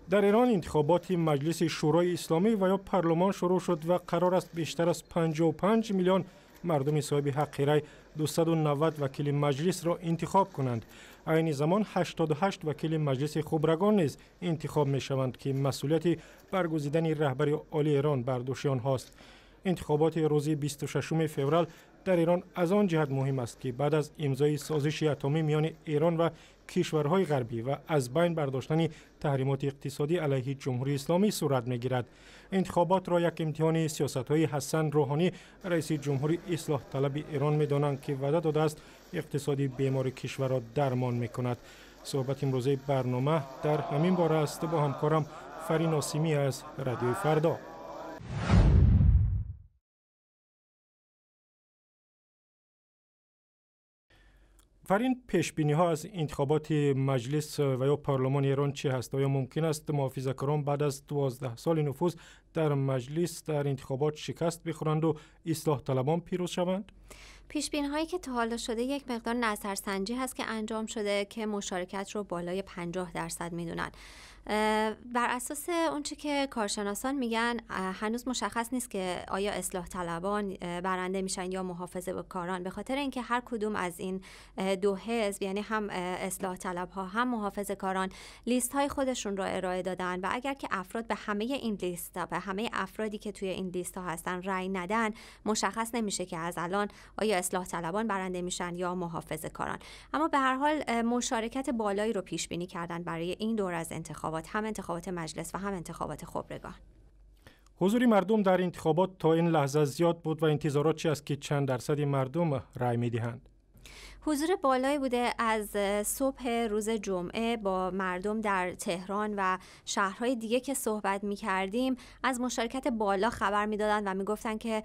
در ایران انتخابات مجلس شورای اسلامی و یا پارلمان شروع شد و قرار است بیشتر از 55 میلیون مردم صاحب حق رای 290 وکیل مجلس را انتخاب کنند. عین زمان 88 وکیل مجلس خبرگان نیز انتخاب می شوند که مسئولیت برگزیدن رهبر عالی ایران بر دوش آنهاست. انتخابات روز 26 فوریه در ایران از آن جهت مهم است که بعد از امضای سازش اتمی میان ایران و کشورهای غربی و از بین برداشتن تحریمات اقتصادی علیه جمهوری اسلامی صورت می‌گیرد. انتخابات را یک امتحان سیاست‌های حسن روحانی رئیس جمهوری اصلاح طلب ایران می‌دانند که وعده داده است اقتصادی بیمار کشور را درمان می‌کند. صحبت امروزه برنامه در همین باره است با همکارم فرین آسیمی از رادیوی فردا. فرین، پیشبینی ها از انتخابات مجلس و یا پارلمان ایران چه هست؟ آیا ممکن است محافظه‌کاران بعد از 12 سال نفوذ در مجلس در انتخابات شکست بخورند و اصلاح طلبان پیروز شوند؟ پیشبینی هایی که تا حالا شده یک مقدار نظرسنجی هست که انجام شده که مشارکت رو بالای 50% میدونن. بر اساس اونچه که کارشناسان میگن هنوز مشخص نیست که آیا اصلاح طلبان برنده میشن یا محافظه کاران، به خاطر اینکه هر کدوم از این دو حزب، یعنی هم اصلاح طلب ها هم محافظه کاران، لیست های خودشون را ارائه دادن و اگر که افراد به همه این لیست ها، به همه افرادی که توی این لیست ها هستن رأی ندن، مشخص نمیشه که از الان آیا اصلاح طلبان برنده میشن یا محافظه کاران. اما به هر حال مشارکت بالایی رو پیش بینی کردن برای این دور از انتخابات، هم انتخابات مجلس و هم انتخابات خبرگان. حضور مردم در انتخابات تا این لحظه زیاد بود و انتظارات چی است که چند درصد مردم رأی می‌دهند؟ حضور بالایی بوده. از صبح روز جمعه با مردم در تهران و شهرهای دیگه که صحبت می کردیم از مشارکت بالا خبر می دادن و می گفتن که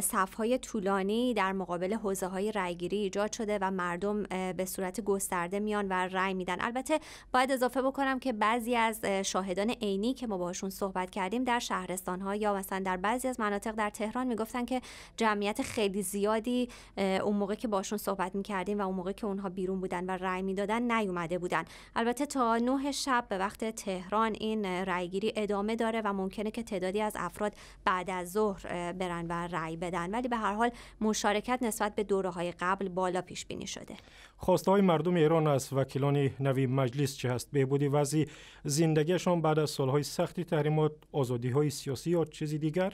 صفهای طولانی در مقابل حوزه های رأیگیری ایجاد شده و مردم به صورت گسترده میان و رأی میدن. البته باید اضافه بکنم که بعضی از شاهدان عینی که ما باشون صحبت کردیم در شهرستان ها یا مثلا در بعضی از مناطق در تهران می گفتن که جمعیت خیلی زیادی اون موقع که باشون صحبت می کردیم و اون موقع که اونها بیرون بودن و رأی میدادن نیومده بودن. البته تا 9 شب به وقت تهران این رأیگیری ادامه داره و ممکنه که تعدادی از افراد بعد از ظهر برن و رأی بدن، ولی به هر حال مشارکت نسبت به دوره‌های قبل بالا پیش بینی شده. خواسته‌های مردم ایران از وکیلان نوی مجلس چه هست؟ بهبود وضع زندگیشان بعد از سالهای سختی تحریمات، آزادی‌های سیاسی یا چیزی دیگر؟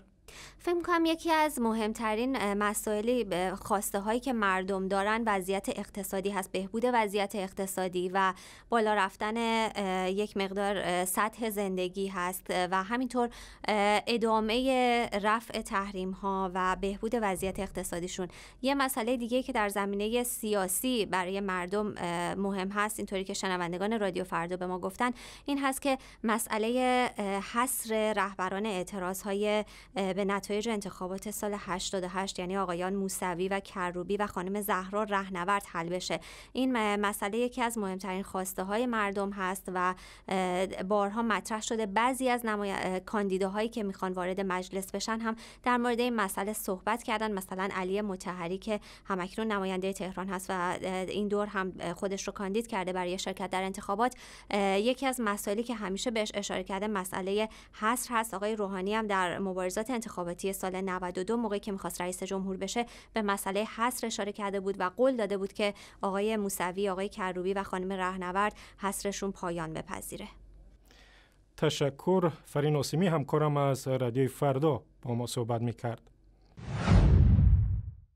فکر می‌کنم یکی از مهمترین مسائلی خواسته هایی که مردم دارن وضعیت اقتصادی هست، بهبود وضعیت اقتصادی و بالا رفتن یک مقدار سطح زندگی هست و همینطور ادامه رفع تحریم ها و بهبود وضعیت اقتصادیشون. یه مسئله دیگه که در زمینه سیاسی برای مردم مهم هست، اینطوری که شنوندگان رادیو فردا به ما گفتن، این هست که مسئله حصر رهبران اعتراض های به نتایج انتخابات سال 88 یعنی آقایان موسوی و کروبی و خانم زهرا رهنورد حل بشه. این مسئله یکی از مهمترین خواسته های مردم هست و بارها مطرح شده. بعضی از کاندیداهایی که میخوان وارد مجلس بشن هم در مورد این مسئله صحبت کردن، مثلا علی مطهری که همکنون نماینده تهران هست و این دور هم خودش رو کاندید کرده برای شرکت در انتخابات. یکی از مسائلی که همیشه بهش اشاره کرده مسئله حصر هست. آقای روحانی هم در مبارزات انتخاباتی سال 92 موقعی که می‌خواست رئیس جمهور بشه به مسئله حصر اشاره کرده بود و قول داده بود که آقای موسوی، آقای کروبی و خانم رهنورد حصرشون پایان بپذیره. تشکر. فرین آسیمی همکارم از رادیوی فردا با ما صحبت می‌کرد.